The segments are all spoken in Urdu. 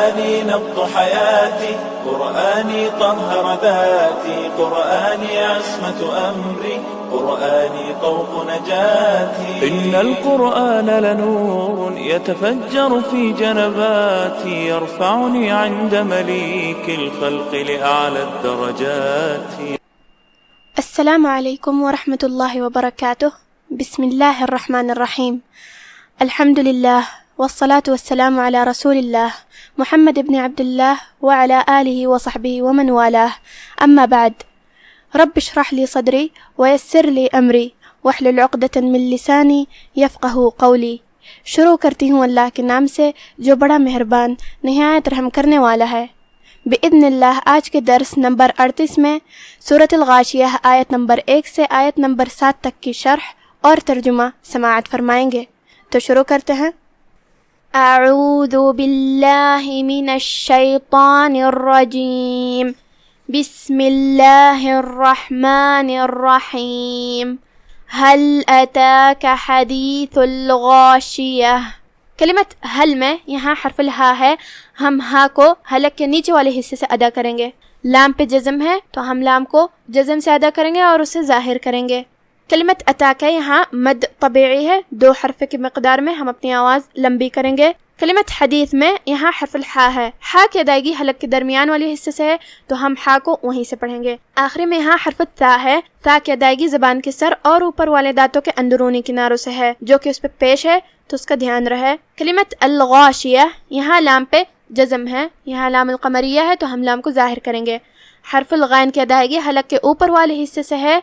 قرآني نبض حياتي، قرآني طهر ذاتي، قرآني عصمة أمري، قرآني طوق نجاتي. إن القرآن لنور يتفجر في جنباتي، يرفعني عند مليك الخلق لأعلى الدرجات. السلام عليكم ورحمة الله وبركاته. بسم الله الرحمن الرحيم. الحمد لله والصلاة والسلام على رسول الله محمد بن عبد الله وعلى آله وصحبه ومن والاه، أما بعد. رب اشرح لي صدري ويسر لي أمري واحلل عقدة من لساني يفقه قولی. شروع کرتی ہوں اللہ کے نام سے جو بڑا مہربان نہایت رحم کرنے والا ہے. بإذن اللہ آج کے درس نمبر 38 میں سورۃ الغاشیہ آیت نمبر 1 سے آیت نمبر 7 تک کی شرح اور ترجمہ سماعت فرمائیں گے. تو شروع کرتے ہیں. اعوذ باللہ من الشیطان الرجیم، بسم اللہ الرحمن الرحیم. هل اتاک حدیث الغاشیہ. کلمت حل میں یہاں حرف الہا ہے، ہم ہا کو حلق کے نیچے والے حصے سے ادا کریں گے. لام پہ جزم ہے تو ہم لام کو جزم سے ادا کریں گے اور اسے ظاہر کریں گے. کلمت اتاک یہاں مد طبیعی ہے، 2 حرف کی مقدار میں ہم اپنی آواز لمبی کریں گے. کلمت حدیث میں یہاں حرف الحا ہے، ہا کی ادائیگی حلق کے درمیان والے حصے سے ہے تو ہم ہا کو وہیں سے پڑھیں گے. آخری میں یہاں حرف تا ہے، تا کی ادائیگی زبان کے سر اور اوپر والے دانتوں کے اندرونی کناروں سے ہے جو کہ اس پہ پیش ہے تو اس کا دھیان رہے. کلمت الغاشیہ یہاں لام پہ جزم ہے، یہاں لام القمریہ ہے تو ہم لام کو ظاہر کریں گے. حرف الغین کی ادائیگی حلق کے اوپر والے حصے سے ہے،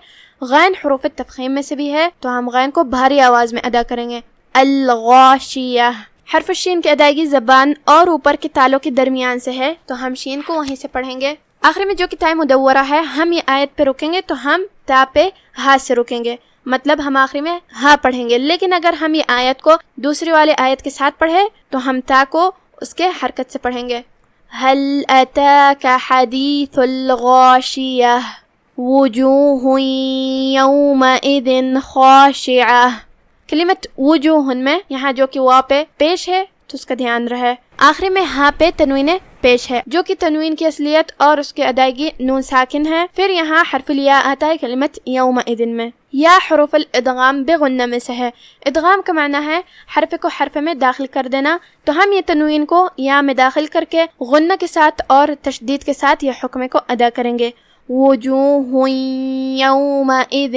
غین حروف تفخیم میں سے بھی ہے تو ہم غین کو بھاری آواز میں ادا کریں گے. الغاشیہ. حرف شین کی ادائیگی زبان اور اوپر کے تالوں کے درمیان سے ہے تو ہم شین کو وہیں سے پڑھیں گے. آخری میں جو کہ تائے مدورہ ہے، ہم یہ آیت پہ رکیں گے تو ہم تا پہ ہا سے رکیں گے، مطلب ہم آخری میں ہا پڑھیں گے. لیکن اگر ہم یہ آیت کو دوسری والے آیت کے ساتھ پڑھیں تو ہم تا کو اس کے حرکت سے پڑھیں گے. هل اتاک حدیث الغاشیہ وجوہ یومئذ خاشعہ. کلمت وجوہ میں یہاں جو کہ وا پہ پیش ہے تو اس کا دھیان رہے. آخری میں ہاں پہ تنوین پیش ہے جو کہ تنوین کی اصلیت اور اس کی ادائیگی نون ساکن ہے. پھر یہاں حرف الیا آتا ہے کلمت یومئذ میں. یا حروف الادغام بغنہ میں سے ہے. ادغام کا معنی ہے حرف کو حرف میں داخل کر دینا، تو ہم یہ تنوین کو یا میں داخل کر کے غنہ کے ساتھ اور تشدید کے ساتھ یہ حکم کو ادا کریں گے. وجوہ یومئذ.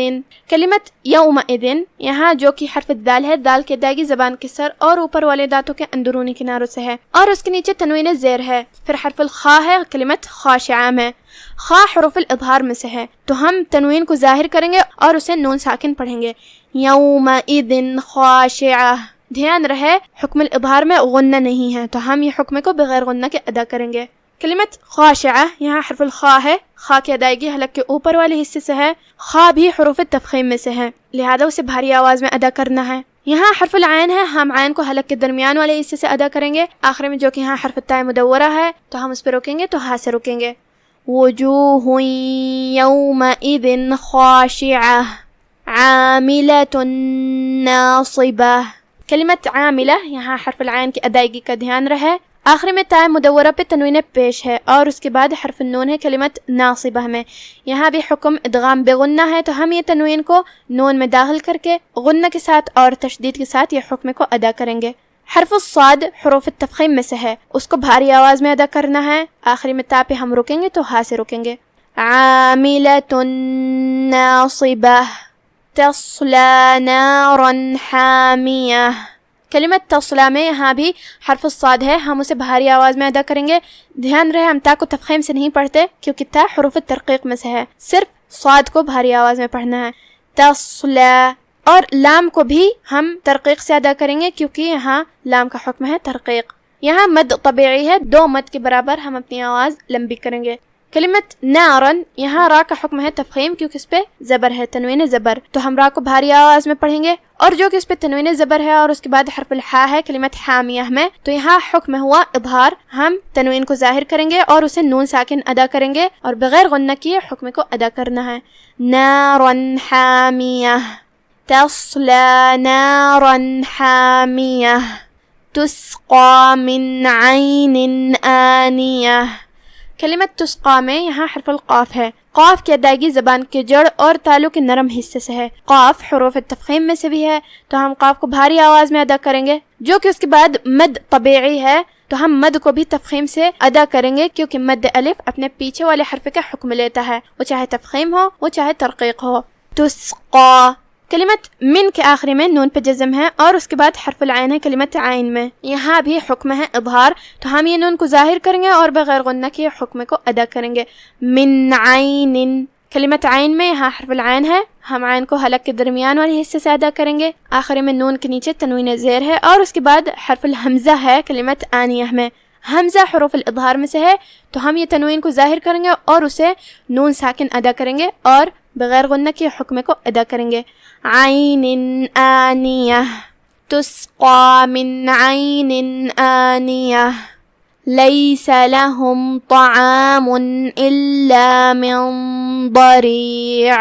کلمت یومئذ یہاں جو کہ حرف الدال ہے، دال کی ادائیگی زبان کے سر اور اوپر والے دانتوں کے اندرونی کناروں سے ہے اور اس کے نیچے تنوین زیر ہے. پھر حرف الخا ہے کلمت خاشعہ میں. خا حروف الاظہار میں سے ہے تو ہم تنوین کو ظاہر کریں گے اور اسے نون ساکن پڑھیں گے. یومئذ خاشعہ. دھیان رہے حکم الاظہار میں غنہ نہیں ہے تو ہم یہ حکم کو بغیر غنہ کے ادا کریں گے. کلمت خاشعہ یہاں حرف الخا ہے، خا کی ادائیگی حلق کے اوپر والے حصے سے ہے. خا بھی حروف تفخیم میں سے ہے لہذا اسے بھاری آواز میں ادا کرنا ہے. یہاں حرف العین ہے، ہم عین کو حلق کے درمیان والے حصے سے ادا کریں گے. آخر میں جو کہ یہاں حرف التاء مدورہ ہے تو ہم اس پہ روکیں گے تو ہا سے روکیں گے. وجوہ یومئذ خاشعہ عاملۃ ناصبہ. کلمت عاملہ یہاں حرف العین کی ادائیگی کا دھیان رہے. آخری میں تائے مدورہ پہ تنوین پیش ہے اور اس کے بعد حرف النون ہے کلمت ناصبہ میں. یہاں بھی حکم ادغام بغنہ ہے تو ہم یہ تنوین کو نون میں داخل کر کے غنہ کے ساتھ اور تشدید کے ساتھ یہ حکم کو ادا کریں گے. حرف الصاد حروف التفخیم میں سے ہے، اس کو بھاری آواز میں ادا کرنا ہے. آخری میں تا پہ ہم رکیں گے تو ہا سے رکیں گے. عاملۃ ناصبہ تصلی نارا حامیہ. کلمت تصلا میں یہاں بھی حرف الصاد ہے، ہم اسے بھاری آواز میں ادا کریں گے. دھیان رہے ہم تا کو تفخیم سے نہیں پڑھتے کیونکہ تا حروف ترقیق میں سے ہے، صرف صاد کو بھاری آواز میں پڑھنا ہے. تصلا. اور لام کو بھی ہم ترقیق سے ادا کریں گے کیونکہ یہاں لام کا حکم ہے ترقیق. یہاں مد طبیعی ہے، 2 مد کے برابر ہم اپنی آواز لمبی کریں گے. کلمت نارن یہاں را کا حکم ہے تفخیم کیونکہ اس پہ زبر ہے، تنوین زبر، تو ہم را کو بھاری آواز میں پڑھیں گے. اور جو کہ اس پہ تنوین زبر ہے اور اس کے بعد حرف الحا ہے کلمت حامیہ میں، تو یہاں حکم ہوا اظہار، ہم تنوین کو ظاہر کریں گے اور اسے نون ساکن ادا کریں گے اور بغیر غنہ کیے حکم کو ادا کرنا ہے. نارن حامیہ تصلی نارا حامیہ. تسقى من عين آنية. کلمت تسقى میں یہاں حرف القاف ہے. قاف کی ادائیگی زبان کے جڑ اور تالو کے نرم حصے سے ہے. قاف حروف تفخیم میں سے بھی ہے تو ہم قاف کو بھاری آواز میں ادا کریں گے، جو کہ اس کے بعد مد طبیعی ہے تو ہم مد کو بھی تفخیم سے ادا کریں گے، کیونکہ مد الف اپنے پیچھے والے حرف کا حکم لیتا ہے، وہ چاہے تفخیم ہو وہ چاہے ترقیق ہو. تسقى. کلمت من کے آخری میں نون پہ جزم ہے اور اس کے بعد حرف العین ہے کلمت عین میں. یہاں بھی حکم ہے اظہار، تو ہم یہ نون کو ظاہر کریں گے اور بغیر غنہ کے حکم کو ادا کریں گے. من عین. کلمت عین میں یہاں حرف العین ہے، ہم عین کو حلق کے درمیان والے حصے سے ادا کریں گے. آخری میں نون کے نیچے تنوین زیر ہے اور اس کے بعد حرف الحمزہ ہے کلمت آنیہ میں. حمزہ حروف الاظہار میں سے ہے تو ہم یہ تنوین کو ظاہر کریں گے اور اسے نون ساکن ادا کریں گے اور بغیر غنہ کے حکم کو ادا کریں گے. عین آنیہ. تسقى من عین آنیہ. لیس لهم طعام الا من ضریع.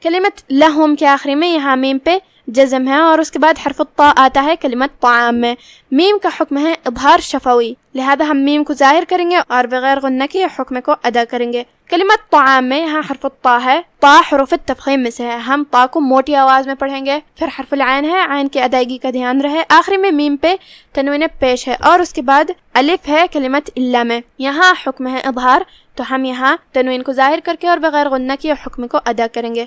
کلمت لهم کے آخری میں یہاں میم پہ جزم ہے اور اس کے بعد حرف الطاء آتا ہے کلمت طعام میں. میم کا حکم ہے اظہار شفوی، لہذا ہم میم کو ظاہر کریں گے اور بغیر غنہ کے حکم کو ادا کریں گے. کلمت طعام میں یہاں حرف الطاء ہے، طاء حروف تفخیم میں سے ہے، ہم طاء کو موٹی آواز میں پڑھیں گے. پھر حرف العین ہے، عین کی ادائیگی کا دھیان رہے. آخری میں میم پہ تنوین پیش ہے اور اس کے بعد الف ہے کلمت الا میں. یہاں حکم ہے اظہار تو ہم یہاں تنوین کو ظاہر کر کے اور بغیر غنہ کے حکم کو ادا کریں گے.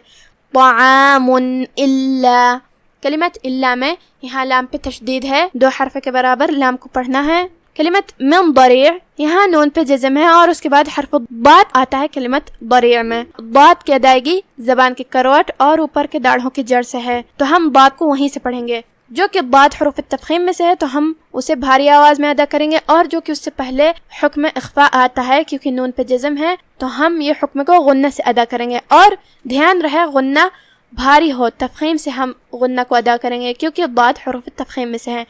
طعام الا. کلمت الا میں یہاں لام پہ تشدید ہے، 2 حرف کے برابر لام کو پڑھنا ہے. کلمت من ضریع یہاں نون پہ جزم ہے اور اس کے بعد حرف ضاد آتا ہے کلمت ضریع میں. ضاد کی ادائیگی زبان کے کروٹ اور اوپر کے داڑھوں کی جڑ سے ہے تو ہم ضاد کو وہیں سے پڑھیں گے. جو کہ ضاد حروف تفخیم میں سے ہے تو ہم اسے بھاری آواز میں ادا کریں گے، اور جو کہ اس سے پہلے حکم اخفاء آتا ہے کیونکہ نون پہ جزم ہے تو ہم یہ حکم کو غنہ سے ادا کریں گے. اور دھیان رہے غنہ بھاری ہو، تفخیم سے ہم غنہ کو ادا کریں گے کیونکہ ضاد حروف تفخیم میں سے ہے.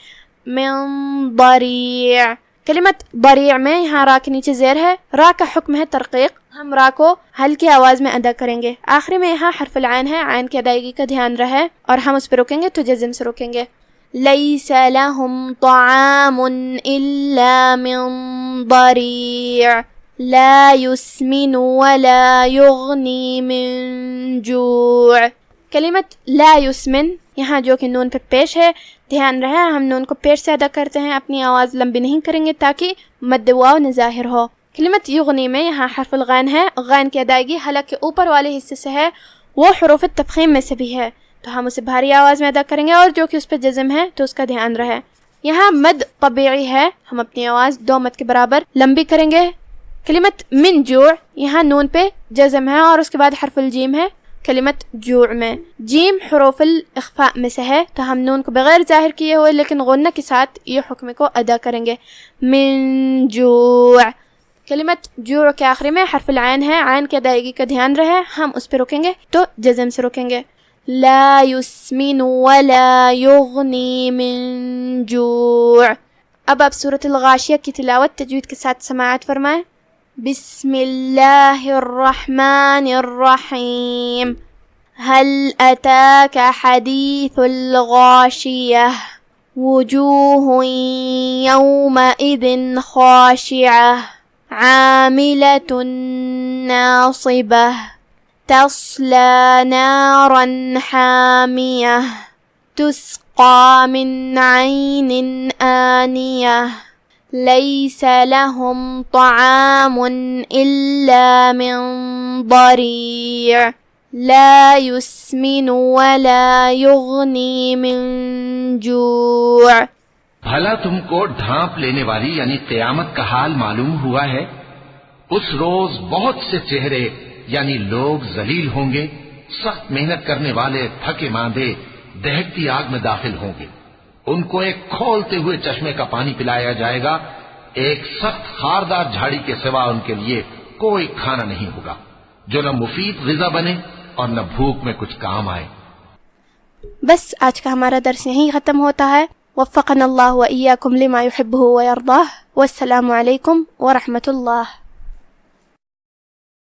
من ضریع. کلمت ضریع میں یہاں را کے نیچے زیر ہے، را کا حکم ہے ترقیق، ہم را کو ہلکی آواز میں ادا کریں گے. آخری میں یہاں حرف العین ہے، عین کی ادائیگی کا دھیان رہے اور ہم اس پہ روکیں گے تو جزم سے روکیں گے. لیس لهم طعام الا من ضریع لا يسمن ولا يغني من جوع. کلمت لا یسمن یہاں جو کہ نون پہ پیش ہے، دھیان رہے ہم نون کو پیش سے ادا کرتے ہیں، اپنی آواز لمبی نہیں کریں گے تاکہ مد واو نہ ظاہر ہو. کلمت یغنی میں یہاں حرف الغین ہے، غین کی ادائیگی حلق کے اوپر والے حصے سے ہے، وہ حروف تفخیم میں سے بھی ہے تو ہم اسے بھاری آواز میں ادا کریں گے اور جو کہ اس پہ جزم ہے تو اس کا دھیان رہے. یہاں مد طبیعی ہے، ہم اپنی آواز 2 مد کے برابر لمبی کریں گے. کلمت من جوع یہاں نون پہ جزم ہے اور اس کے بعد حرف الجیم ہے کلمت جوع میں. جیم حروف الاخفاء میں سے ہے تو ہم نون کو بغیر ظاہر کیے ہوئے لیکن غنہ کے ساتھ یہ حکم کو ادا کریں گے. من جوع. کلمت جوع کے آخری میں حرف العین ہے، عین کی ادائیگی کا دھیان رہے، ہم اس پہ روکیں گے تو جزم سے روکیں گے. لا يسمن ولا يغني من جوع. اب آپ سورۃ الغاشیہ کی تلاوت تجوید کے ساتھ سماعت فرمائیں. بسم اللہ الرحمن الرحیم. هل أتاك حديث الغاشية وجوه يومئذ خاشعة عاملة ناصبة تصلى نارا حامية تسقى من عين آنية ليس لهم طعام إلا من ضريع لا يسمن ولا يغني من جوع. بھلا تم کو ڈھانپ لینے والی یعنی قیامت کا حال معلوم ہوا ہے؟ اس روز بہت سے چہرے یعنی لوگ ذلیل ہوں گے، سخت محنت کرنے والے تھکے ماندے دہکتی آگ میں داخل ہوں گے. ان کو ایک کھولتے ہوئے چشمے کا پانی پلایا جائے گا، ایک سخت خاردار جھاڑی کے سوا ان کے لیے کوئی کھانا نہیں ہوگا جو نہ مفید غذا بنے اور نہ بھوک میں کچھ کام آئے. بس آج کا ہمارا درس یہیں ختم ہوتا ہے. وفقنا اللہ و ایاکم لما یحبہ و یرضاہ. والسلام علیکم ورحمۃ اللہ.